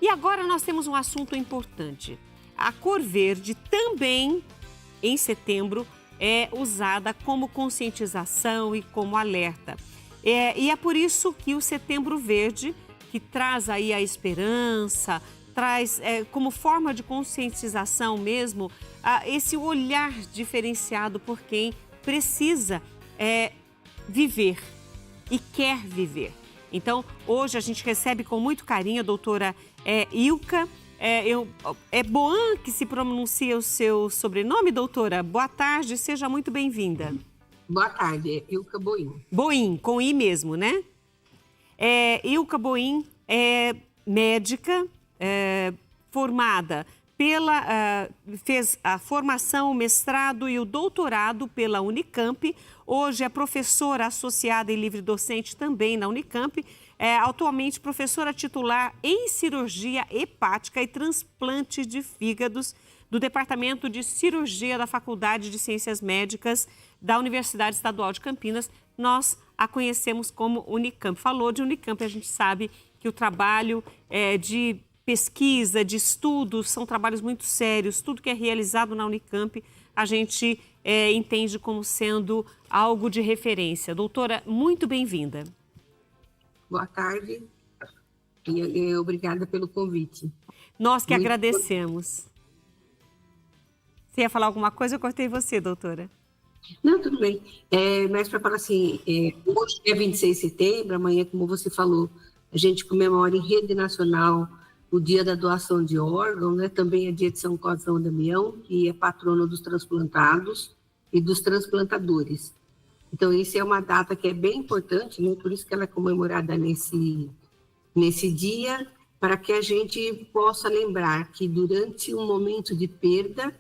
E agora nós temos um assunto importante. A cor verde também, em setembro, é usada como conscientização e como alerta. E é por isso que o Setembro Verde, que traz aí a esperança, traz como forma de conscientização mesmo, esse olhar diferenciado por quem precisa viver e quer viver. Então, hoje a gente recebe com muito carinho a doutora Ilka. É Boin que se pronuncia o seu sobrenome, doutora? Boa tarde, seja muito bem-vinda. Boa tarde, é Ilka Boin. Boin, com I mesmo, né? Ilka Boin é médica, formada fez a formação, o mestrado e o doutorado pela Unicamp. Hoje é professora associada e livre docente também na Unicamp. Atualmente professora titular em cirurgia hepática e transplante de fígados do Departamento de Cirurgia da Faculdade de Ciências Médicas da Universidade Estadual de Campinas. Nós a conhecemos como Unicamp. Falou de Unicamp, a gente sabe que o trabalho de pesquisa, de estudos, são trabalhos muito sérios. Tudo que é realizado na Unicamp, a gente entende como sendo algo de referência. Doutora, muito bem-vinda. Boa tarde e obrigada pelo convite. Nós que agradecemos. Você ia falar alguma coisa? Eu cortei você, doutora. Não, tudo bem. Mas para falar assim, hoje é 26 de setembro, amanhã, como você falou, a gente comemora em rede nacional o dia da doação de órgãos, né? Também é dia de São Cosme e São Damião, que é patrono dos transplantados e dos transplantadores. Então, isso é uma data que é bem importante, né? Por isso que ela é comemorada nesse dia, para que a gente possa lembrar que durante um momento de perda,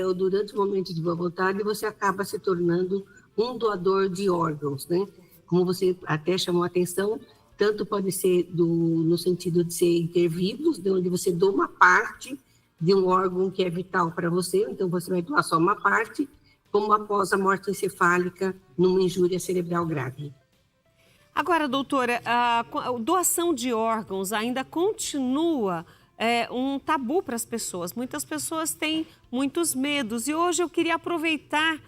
ou durante um momento de boa vontade, você acaba se tornando um doador de órgãos, né? Como você até chamou a atenção, tanto pode ser no sentido de ser intervivos, de onde você doa uma parte de um órgão que é vital para você, então você vai doar só uma parte, como após a morte encefálica numa injúria cerebral grave. Agora, doutora, a doação de órgãos ainda continua um tabu para as pessoas. Muitas pessoas têm muitos medos e hoje eu queria aproveitar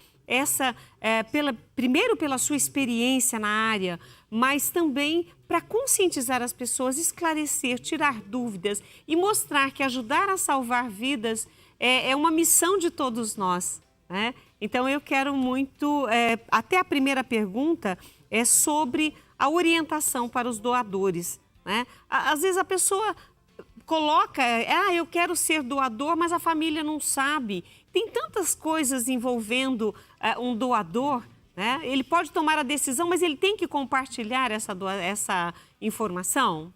primeiro pela sua experiência na área, mas também para conscientizar as pessoas, esclarecer, tirar dúvidas e mostrar que ajudar a salvar vidas é uma missão de todos nós, né? Então, eu quero muito... até a primeira pergunta é sobre a orientação para os doadores, né? Às vezes a pessoa coloca... eu quero ser doador, mas a família não sabe. Tem tantas coisas envolvendo um doador, né? Ele pode tomar a decisão, mas ele tem que compartilhar essa informação?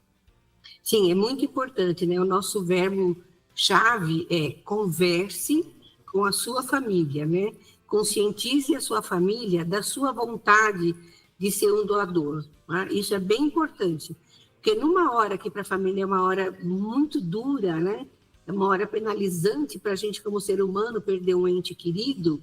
Sim, é muito importante, né? O nosso verbo-chave é converse com a sua família, né? Conscientize a sua família da sua vontade de ser um doador. Né? Isso é bem importante, porque numa hora que para a família é uma hora muito dura, né? É uma hora penalizante para a gente como ser humano perder um ente querido,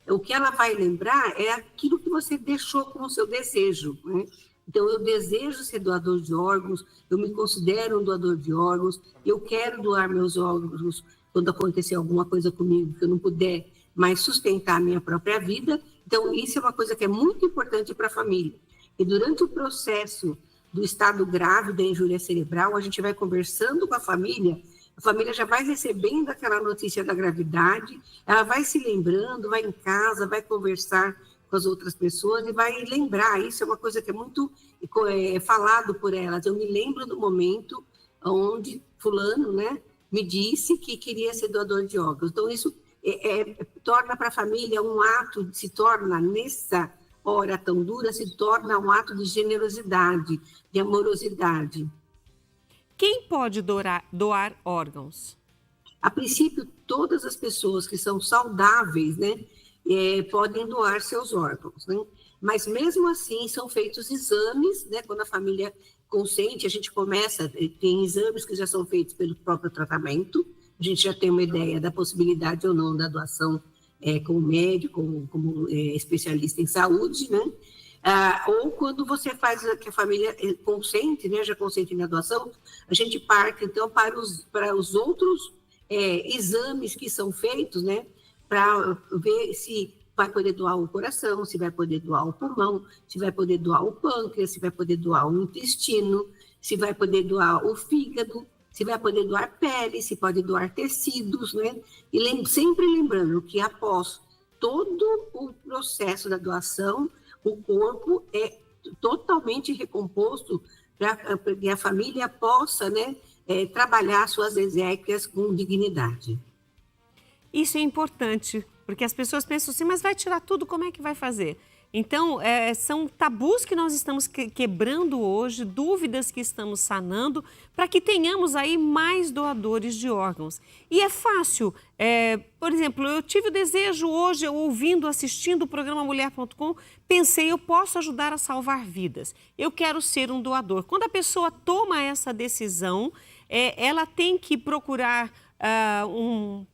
o que ela vai lembrar é aquilo que você deixou como seu desejo, né? Então, eu desejo ser doador de órgãos, eu me considero um doador de órgãos, eu quero doar meus órgãos quando acontecer alguma coisa comigo que eu não puder mais sustentar a minha própria vida. Então, isso é uma coisa que é muito importante para a família. E durante o processo do estado grave da injúria cerebral, a gente vai conversando com a família já vai recebendo aquela notícia da gravidade, ela vai se lembrando, vai em casa, vai conversar com as outras pessoas e vai lembrar. Isso é uma coisa que é muito falado por elas. Eu me lembro do momento onde fulano, né, me disse que queria ser doador de órgãos. Então, isso torna para a família um ato, se torna nessa hora tão dura, se torna um ato de generosidade, de amorosidade. Quem pode doar órgãos? A princípio, todas as pessoas que são saudáveis, né, podem doar seus órgãos, né? Mas mesmo assim são feitos exames, né? Quando a família consente, a gente começa, tem exames que já são feitos pelo próprio tratamento, a gente já tem uma ideia da possibilidade ou não da doação como médico, como especialista em saúde, né? Ou quando você faz que a família consente, né, já consente na doação, a gente parte, então, para os outros exames que são feitos, né, para ver se vai poder doar o coração, se vai poder doar o pulmão, se vai poder doar o pâncreas, se vai poder doar o intestino, se vai poder doar o fígado, se vai poder doar pele, se pode doar tecidos, né? E sempre lembrando que após todo o processo da doação, o corpo é totalmente recomposto para que a família possa, né, trabalhar suas exéquias com dignidade. Isso é importante, porque as pessoas pensam assim, mas vai tirar tudo, como é que vai fazer? Então, são tabus que nós estamos quebrando hoje, dúvidas que estamos sanando, para que tenhamos aí mais doadores de órgãos. E é fácil. Por exemplo, eu tive o desejo hoje, ouvindo, assistindo o programa Mulher.com, pensei, eu posso ajudar a salvar vidas. Eu quero ser um doador. Quando a pessoa toma essa decisão, ela tem que procurar...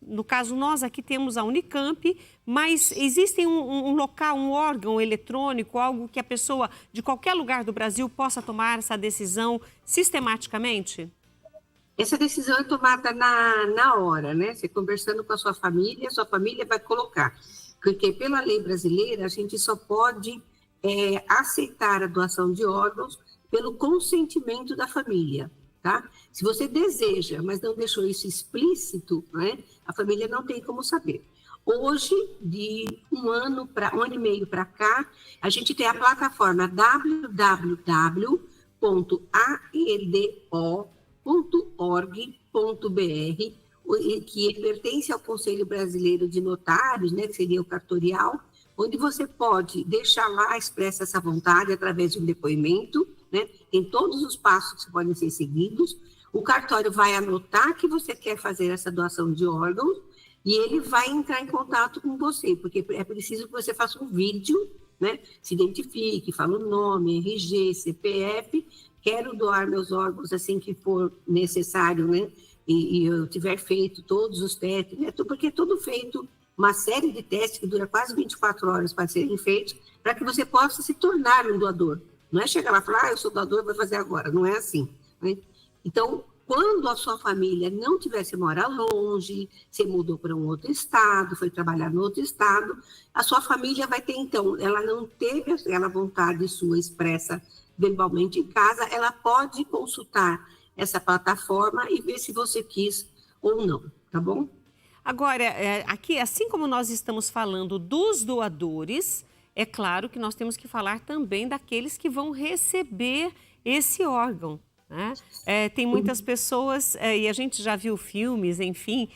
no caso, nós aqui temos a Unicamp, mas existe um local, um órgão eletrônico, algo que a pessoa de qualquer lugar do Brasil possa tomar essa decisão sistematicamente? Essa decisão é tomada na hora, né? Você conversando com a sua família vai colocar. Porque pela lei brasileira, a gente só pode aceitar a doação de órgãos pelo consentimento da família. Tá? Se você deseja, mas não deixou isso explícito, né, a família não tem como saber. Hoje, de um ano e meio para cá, a gente tem a plataforma www.aedo.org.br, que pertence ao Conselho Brasileiro de Notários, né, que seria o cartorial, onde você pode deixar lá expressa essa vontade através de um depoimento, né? Tem todos os passos que podem ser seguidos. O cartório vai anotar que você quer fazer essa doação de órgãos e ele vai entrar em contato com você, porque é preciso que você faça um vídeo, né? Se identifique, fale o nome, RG, CPF, quero doar meus órgãos assim que for necessário, né? E eu tiver feito todos os testes, né? Porque é tudo feito, uma série de testes que dura quase 24 horas para serem feitos, para que você possa se tornar um doador. Não é chegar lá e falar, eu sou doador, vou fazer agora. Não é assim, né? Então, quando a sua família não tivesse mora longe, você mudou para um outro estado, foi trabalhar no outro estado, a sua família vai ter, então, ela não teve aquela vontade sua expressa verbalmente em casa, ela pode consultar essa plataforma e ver se você quis ou não, tá bom? Agora, aqui, assim como nós estamos falando dos doadores, é claro que nós temos que falar também daqueles que vão receber esse órgão, né? Tem muitas pessoas, e a gente já viu filmes, enfim,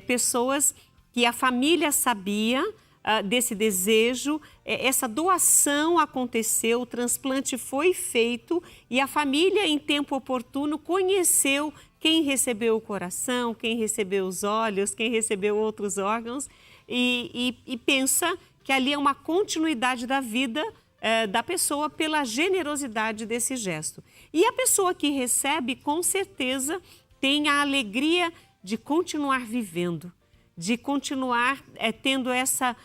pessoas que a família sabia desse desejo, essa doação aconteceu, o transplante foi feito e a família, em tempo oportuno, conheceu quem recebeu o coração, quem recebeu os olhos, quem recebeu outros órgãos e pensa que ali é uma continuidade da vida da pessoa pela generosidade desse gesto. E a pessoa que recebe, com certeza, tem a alegria de continuar vivendo, de continuar tendo essa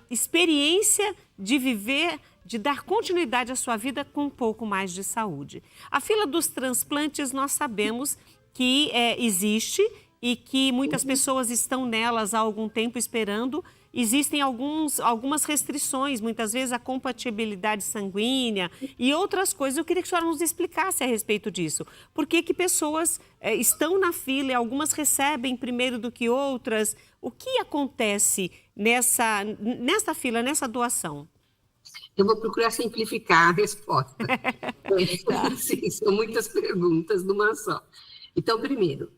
experiência de viver, de dar continuidade à sua vida com um pouco mais de saúde. A fila dos transplantes, nós sabemos que existe e que muitas pessoas estão nelas há algum tempo esperando. Existem algumas restrições, muitas vezes a compatibilidade sanguínea e outras coisas. Eu queria que a senhora nos explicasse a respeito disso. Por que pessoas estão na fila e algumas recebem primeiro do que outras? O que acontece nessa fila, nessa doação? Eu vou procurar simplificar a resposta. Sim, são muitas perguntas numa só. Então, primeiro,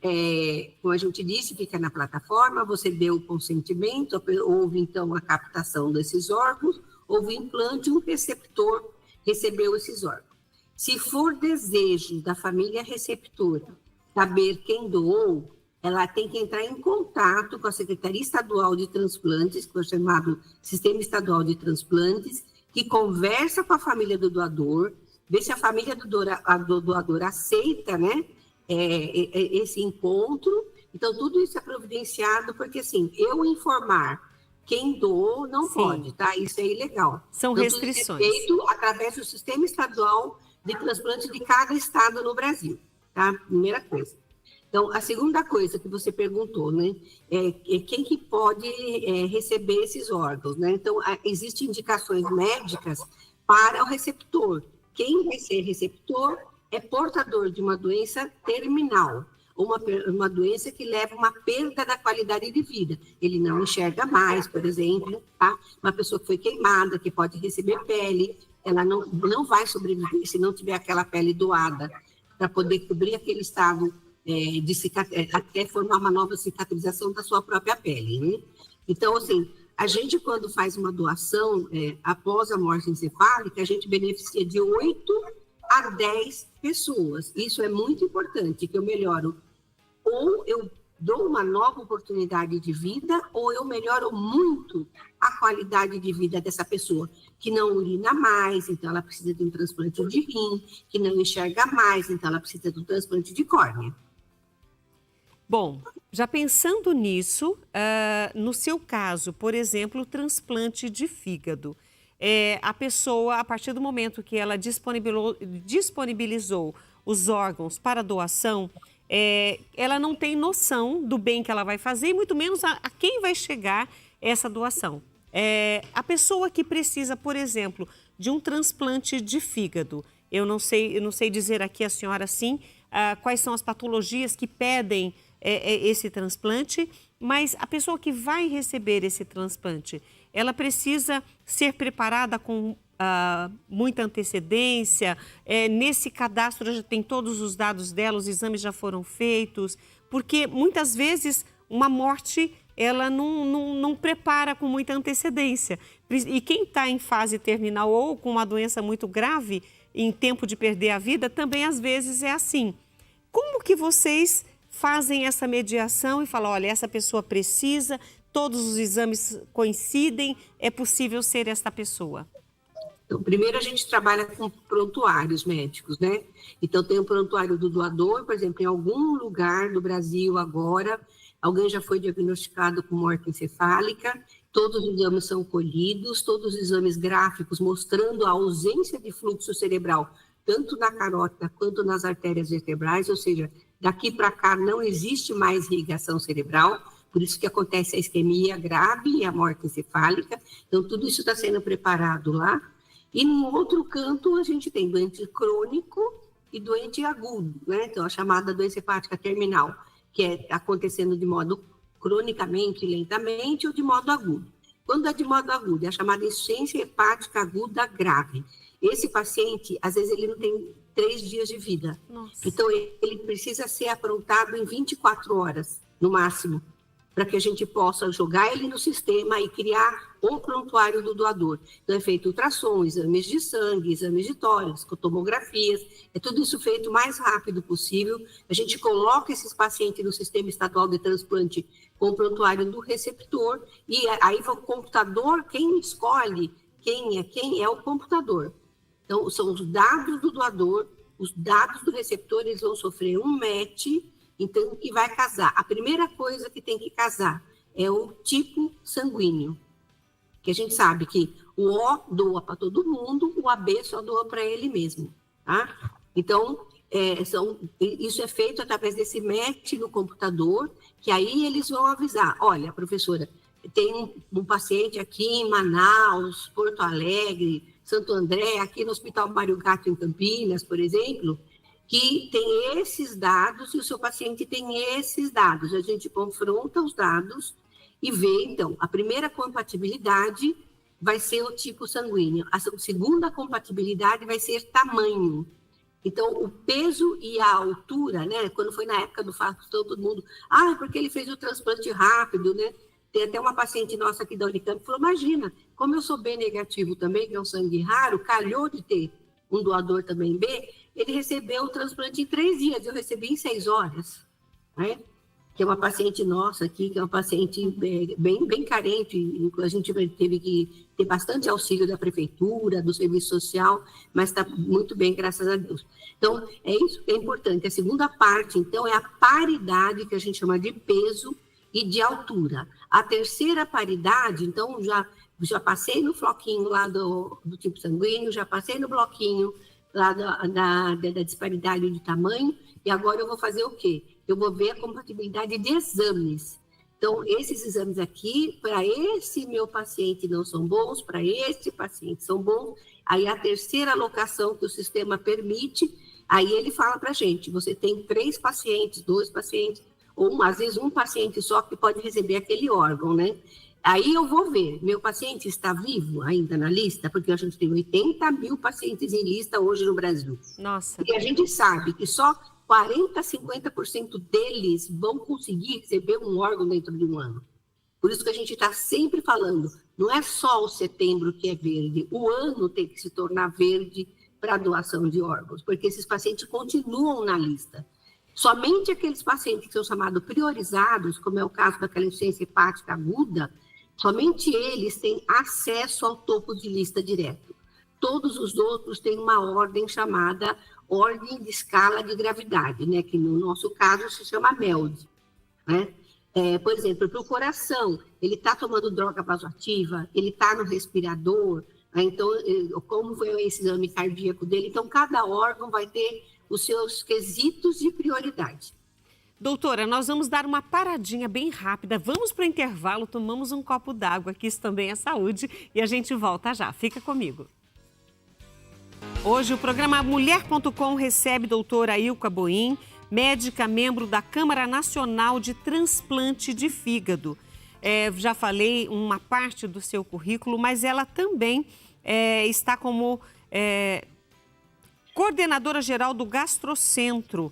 como a gente disse, fica na plataforma, você deu o consentimento, houve, então, a captação desses órgãos, houve implante, um receptor recebeu esses órgãos. Se for desejo da família receptora saber quem doou, ela tem que entrar em contato com a Secretaria Estadual de Transplantes, que é o chamado Sistema Estadual de Transplantes, que conversa com a família do doador, vê se a família do doador aceita, né, esse encontro. Então, tudo isso é providenciado, porque, assim, eu informar quem doou não Sim. pode, tá? Isso é ilegal. São então, restrições. Tudo isso é feito através do sistema estadual de transplante de cada estado no Brasil, tá? Primeira coisa. Então, a segunda coisa que você perguntou, né, é quem que pode receber esses órgãos, né? Então, existem indicações médicas para o receptor. Quem vai ser receptor é portador de uma doença terminal, uma doença que leva uma perda da qualidade de vida. Ele não enxerga mais, por exemplo, tá? Uma pessoa que foi queimada, que pode receber pele, ela não vai sobreviver se não tiver aquela pele doada, para poder cobrir aquele estado até formar uma nova cicatrização da sua própria pele, né? Então, assim, a gente, quando faz uma doação após a morte encefálica, a gente beneficia de 8 a 10 pessoas. Isso é muito importante, que eu melhoro. Ou eu dou uma nova oportunidade de vida, ou eu melhoro muito a qualidade de vida dessa pessoa, que não urina mais, então ela precisa de um transplante de rim, que não enxerga mais, então ela precisa de um transplante de córnea. Bom, já pensando nisso, no seu caso, por exemplo, o transplante de fígado. A pessoa, a partir do momento que ela disponibilizou os órgãos para doação, ela não tem noção do bem que ela vai fazer e muito menos a quem vai chegar essa doação. A pessoa que precisa, por exemplo, de um transplante de fígado, eu não sei dizer aqui a senhora sim, quais são as patologias que pedem esse transplante, mas a pessoa que vai receber esse transplante, ela precisa ser preparada com muita antecedência. Nesse cadastro já tem todos os dados dela, os exames já foram feitos, porque muitas vezes uma morte ela não prepara com muita antecedência. E quem está em fase terminal ou com uma doença muito grave, em tempo de perder a vida, também às vezes é assim. Como que vocês fazem essa mediação e falam, olha, essa pessoa precisa, todos os exames coincidem, é possível ser esta pessoa? Então, primeiro a gente trabalha com prontuários médicos, né? Então, tem o prontuário do doador, por exemplo, em algum lugar do Brasil agora, alguém já foi diagnosticado com morte encefálica, todos os exames são colhidos, todos os exames gráficos mostrando a ausência de fluxo cerebral, tanto na carótida quanto nas artérias vertebrais, ou seja, daqui para cá não existe mais irrigação cerebral, por isso que acontece a isquemia grave e a morte encefálica. Então, tudo isso está sendo preparado lá. E no outro canto, a gente tem doente crônico e doente agudo, né? Então, a chamada doença hepática terminal, que é acontecendo de modo cronicamente, lentamente, ou de modo agudo. Quando é de modo agudo, é a chamada insuficiência hepática aguda grave. Esse paciente, às vezes, ele não tem 3 dias de vida. Nossa. Então, ele precisa ser aprontado em 24 horas, no máximo, para que a gente possa jogar ele no sistema e criar o prontuário do doador. Então, é feito ultrassom, exames de sangue, exames de tórax, tomografias, é tudo isso feito o mais rápido possível. A gente coloca esses pacientes no sistema estadual de transplante com o prontuário do receptor, e aí o computador, quem escolhe quem é o computador. Então, são os dados do doador, os dados do receptor, eles vão sofrer um match, então, o que vai casar? A primeira coisa que tem que casar é o tipo sanguíneo, que a gente sabe que o O doa para todo mundo, o AB só doa para ele mesmo, tá? Então, isso é feito através desse match no computador, que aí eles vão avisar, olha, professora, tem um paciente aqui em Manaus, Porto Alegre, Santo André, aqui no Hospital Mário Gato, em Campinas, por exemplo, que tem esses dados e o seu paciente tem esses dados. A gente confronta os dados e vê, então, a primeira compatibilidade vai ser o tipo sanguíneo, a segunda compatibilidade vai ser tamanho. Então, o peso e a altura, né? Quando foi na época do FAST, todo mundo, porque ele fez o transplante rápido, né? Tem até uma paciente nossa aqui da Unicamp que falou, imagina, como eu sou B negativo também, que é um sangue raro, calhou de ter um doador também B, ele recebeu o transplante em 3 dias, eu recebi em 6 horas, né? Que é uma paciente nossa aqui, que é uma paciente bem carente, a gente teve que ter bastante auxílio da prefeitura, do serviço social, mas está muito bem, graças a Deus. Então, é isso que é importante. A segunda parte, então, é a paridade, que a gente chama de peso e de altura. A terceira paridade, então, já passei no floquinho lá do tipo sanguíneo, já passei no bloquinho lá da disparidade de tamanho, e agora eu vou fazer o quê? Eu vou ver a compatibilidade de exames. Então, esses exames aqui, para esse meu paciente não são bons, para este paciente são bons. Aí a terceira alocação que o sistema permite, aí ele fala para a gente, você tem 3 pacientes, 2 pacientes, ou às vezes um paciente só que pode receber aquele órgão, né? Aí eu vou ver, meu paciente está vivo ainda na lista, porque a gente tem 80 mil pacientes em lista hoje no Brasil. Nossa. E a gente sabe que só 40%, 50% deles vão conseguir receber um órgão dentro de um ano. Por isso que a gente está sempre falando, não é só o setembro que é verde, o ano tem que se tornar verde para a doação de órgãos, porque esses pacientes continuam na lista. Somente aqueles pacientes que são chamados priorizados, como é o caso daquela insuficiência hepática aguda, somente eles têm acesso ao topo de lista direto. Todos os outros têm uma ordem chamada ordem de escala de gravidade, né? Que no nosso caso se chama MELD, né? Por exemplo, para o coração, ele está tomando droga vasoativa, ele está no respirador, né? Então, como foi esse exame cardíaco dele? Então, cada órgão vai ter os seus quesitos de prioridade. Doutora, nós vamos dar uma paradinha bem rápida, vamos para o intervalo, tomamos um copo d'água, que isso também é saúde, e a gente volta já. Fica comigo. Hoje o programa Mulher.com recebe doutora Ilka Boim, médica, membro da Câmara Nacional de Transplante de Fígado. Já falei uma parte do seu currículo, mas ela também está como coordenadora geral do Gastrocentro,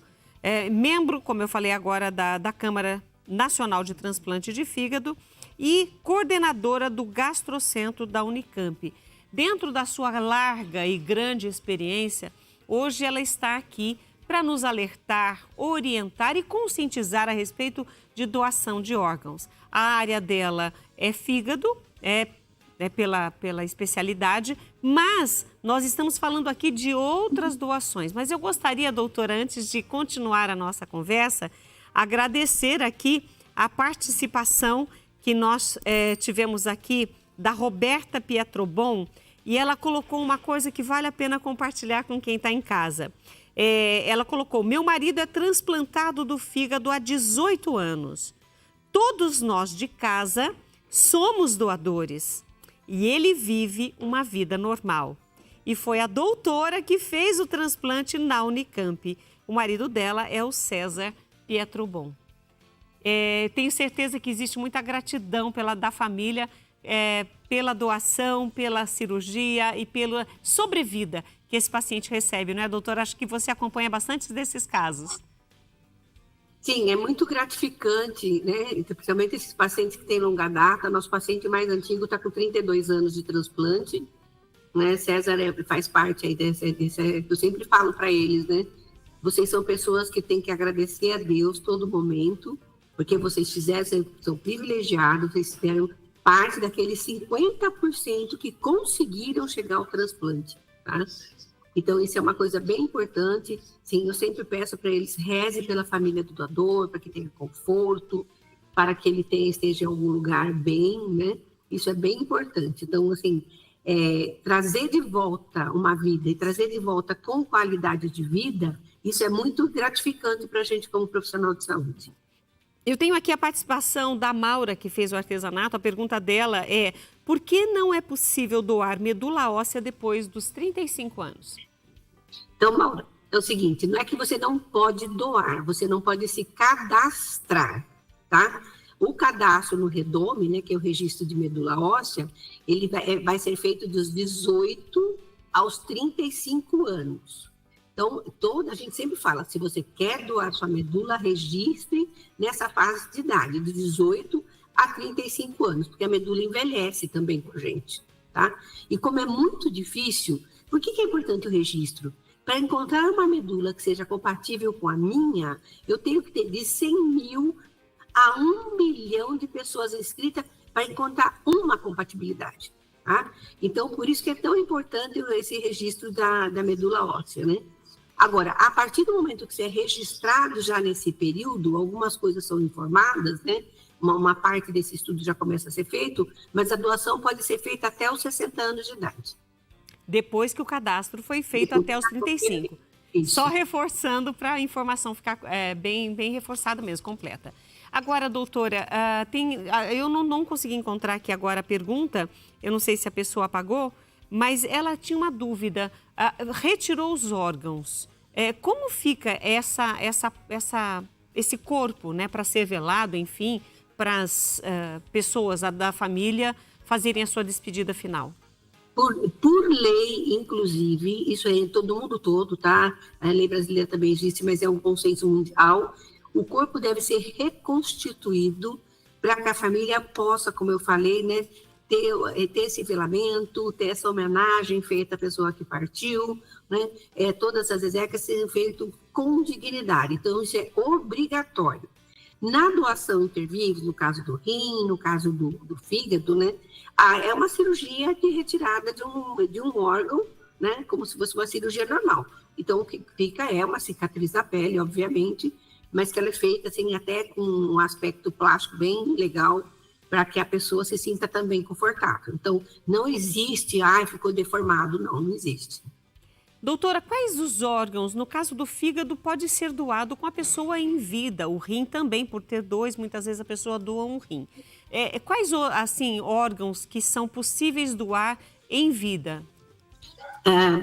membro, como eu falei agora, da Câmara Nacional de Transplante de Fígado e coordenadora do Gastrocentro da Unicamp. Dentro da sua larga e grande experiência, hoje ela está aqui para nos alertar, orientar e conscientizar a respeito de doação de órgãos. A área dela é fígado, pela especialidade, mas nós estamos falando aqui de outras doações. Mas eu gostaria, doutora, antes de continuar a nossa conversa, agradecer aqui a participação que nós tivemos aqui da Roberta Pietrobon, e ela colocou uma coisa que vale a pena compartilhar com quem está em casa. Ela colocou, meu marido é transplantado do fígado há 18 anos. Todos nós de casa somos doadores e ele vive uma vida normal. E foi a doutora que fez o transplante na Unicamp. O marido dela é o César Pietrobon. Tenho certeza que existe muita gratidão da família, pela doação, pela cirurgia e pela sobrevida que esse paciente recebe, não é, doutora? Acho que você acompanha bastante desses casos. Sim, é muito gratificante, né? Principalmente esses pacientes que têm longa data. Nosso paciente mais antigo está com 32 anos de transplante, né? César faz parte aí eu sempre falo para eles, né? Vocês são pessoas que têm que agradecer a Deus todo momento, porque vocês são privilegiados, vocês fizeram parte daqueles 50% que conseguiram chegar ao transplante, tá? Então, isso é uma coisa bem importante. Sim, eu sempre peço para eles, reze pela família do doador, para que tenha conforto, para que ele esteja em algum lugar bem, né? Isso é bem importante. Então, assim, trazer de volta uma vida e trazer de volta com qualidade de vida, isso é muito gratificante para a gente como profissional de saúde. Eu tenho aqui a participação da Maura, que fez o artesanato. A pergunta dela é, por que não é possível doar medula óssea depois dos 35 anos? Então, Maura, é o seguinte, não é que você não pode doar, você não pode se cadastrar, tá? O cadastro no REDOME, né, que é o registro de medula óssea, ele vai ser feito dos 18 aos 35 anos. Então, a gente sempre fala, se você quer doar sua medula, registre nessa fase de idade, de 18 a 35 anos, porque a medula envelhece também com a gente, tá? E como é muito difícil, por que é importante o registro? Para encontrar uma medula que seja compatível com a minha, eu tenho que ter de 100 mil a 1 milhão de pessoas inscritas para encontrar uma compatibilidade, tá? Então, por isso que é tão importante esse registro da medula óssea, né? Agora, a partir do momento que você é registrado já nesse período, algumas coisas são informadas, né? uma parte desse estudo já começa a ser feito, mas a doação pode ser feita até os 60 anos de idade. Depois que o cadastro foi feito até os 35. Isso. Só reforçando para a informação ficar bem reforçada mesmo, completa. Agora, doutora, eu não consegui encontrar aqui agora a pergunta, eu não sei se a pessoa apagou, mas ela tinha uma dúvida. Retirou os órgãos. Como fica esse corpo, né, para ser velado, enfim, para as pessoas da família fazerem a sua despedida final? Por lei, inclusive, isso é em todo mundo todo, tá? A lei brasileira também existe, mas é um consenso mundial. O corpo deve ser reconstituído para que a família possa, como eu falei, né, ter esse velamento, ter essa homenagem feita à pessoa que partiu, né? Todas as exéquias serem feitas com dignidade. Então, isso é obrigatório. Na doação intervívos, no caso do rim, no caso do fígado, né, é uma cirurgia de retirada de um órgão, né, como se fosse uma cirurgia normal. Então, o que fica é uma cicatriz na pele, obviamente, mas que ela é feita assim, até com um aspecto plástico bem legal, para que a pessoa se sinta também confortável. Então, não existe, ficou deformado, não existe. Doutora, quais os órgãos, no caso do fígado, pode ser doado com a pessoa em vida? O rim também, por ter dois, muitas vezes a pessoa doa um rim. Quais, assim, órgãos que são possíveis doar em vida?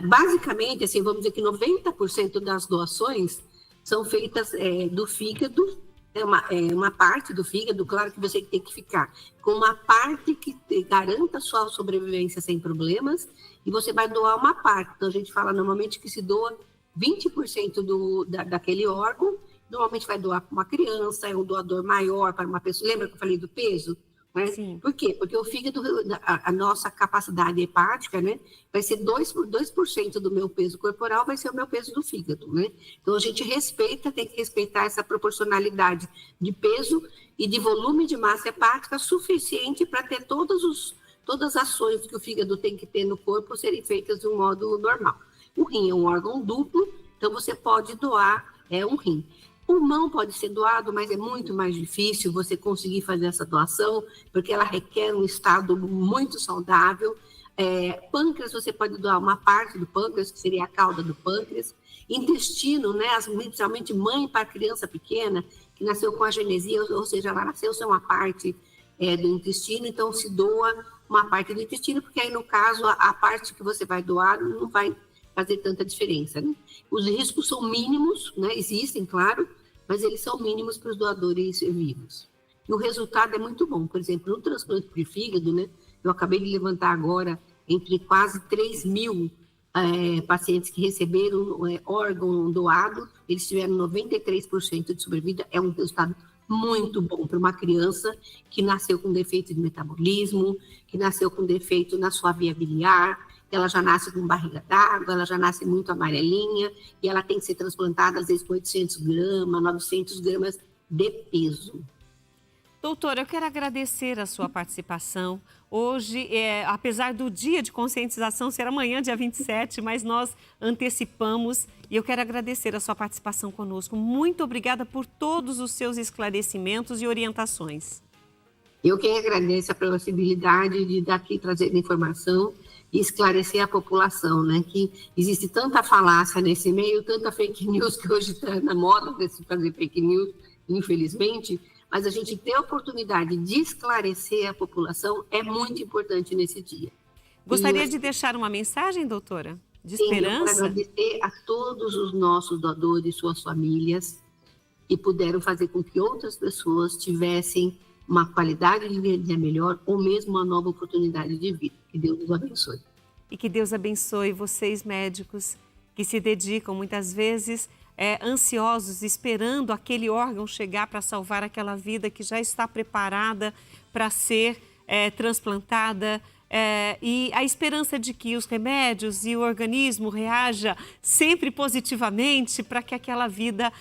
Basicamente, assim, vamos dizer que 90% das doações são feitas do fígado, uma parte do fígado, claro que você tem que ficar com uma parte que garanta a sua sobrevivência sem problemas, e você vai doar uma parte. Então, a gente fala normalmente que se doa 20% daquele órgão, normalmente vai doar para uma criança, é um doador maior para uma pessoa. Lembra que eu falei do peso? Né? Sim. Por quê? Porque o fígado, a nossa capacidade hepática, né, vai ser 2% do meu peso corporal, vai ser o meu peso do fígado, né? Então, a gente tem que respeitar essa proporcionalidade de peso e de volume de massa hepática suficiente para ter todas as ações que o fígado tem que ter no corpo serem feitas de um modo normal. O rim é um órgão duplo, então você pode doar um rim. O pulmão pode ser doado, mas é muito mais difícil você conseguir fazer essa doação, porque ela requer um estado muito saudável. Pâncreas, você pode doar uma parte do pâncreas, que seria a cauda do pâncreas. Intestino, né, principalmente mãe para criança pequena, que nasceu com agenesia, ou seja, ela nasceu sem uma parte do intestino, então se doa uma parte do intestino, porque aí, no caso, a parte que você vai doar não vai fazer tanta diferença, né? Os riscos são mínimos, né? Existem, claro, mas eles são mínimos para os doadores vivos. E o resultado é muito bom. Por exemplo, no transplante de fígado, né? Eu acabei de levantar agora entre quase 3 mil pacientes que receberam órgão doado, eles tiveram 93% de sobrevida. É um resultado muito bom para uma criança que nasceu com defeito de metabolismo, que nasceu com defeito na sua via biliar, ela já nasce com barriga d'água, ela já nasce muito amarelinha, e ela tem que ser transplantada, às vezes, com 800 gramas, 900 gramas de peso. Doutora, eu quero agradecer a sua participação. Hoje, apesar do dia de conscientização ser amanhã, dia 27, mas nós antecipamos e eu quero agradecer a sua participação conosco. Muito obrigada por todos os seus esclarecimentos e orientações. Eu que agradeço a possibilidade de daqui trazer informação e esclarecer a população, né? Que existe tanta falácia nesse meio, tanta fake news, que hoje está na moda de se fazer fake news, infelizmente, mas a gente ter a oportunidade de esclarecer a população é muito importante nesse dia. Gostaria de deixar uma mensagem, doutora? De esperança? Eu quero agradecer a todos os nossos doadores, suas famílias, que puderam fazer com que outras pessoas tivessem uma qualidade de vida melhor ou mesmo uma nova oportunidade de vida. Que Deus nos abençoe. E que Deus abençoe vocês, médicos, que se dedicam muitas vezes ansiosos, esperando aquele órgão chegar para salvar aquela vida que já está preparada para ser transplantada. E a esperança de que os remédios e o organismo reaja sempre positivamente para que aquela vida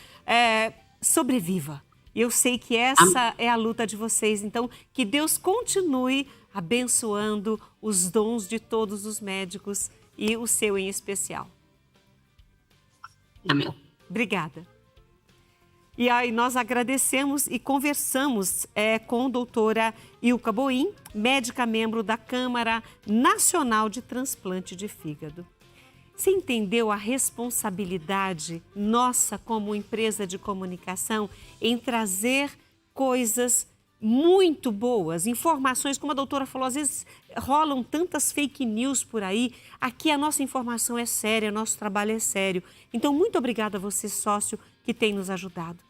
sobreviva. Eu sei que essa é a luta de vocês, então que Deus continue abençoando os dons de todos os médicos e o seu em especial. Amém. Obrigada. E aí nós agradecemos e conversamos com a doutora Ilka Boim, médica membro da Câmara Nacional de Transplante de Fígado. Você entendeu a responsabilidade nossa como empresa de comunicação em trazer coisas muito boas, informações, como a doutora falou, às vezes rolam tantas fake news por aí. Aqui a nossa informação é séria, nosso trabalho é sério. Então, muito obrigada a você, sócio, que tem nos ajudado.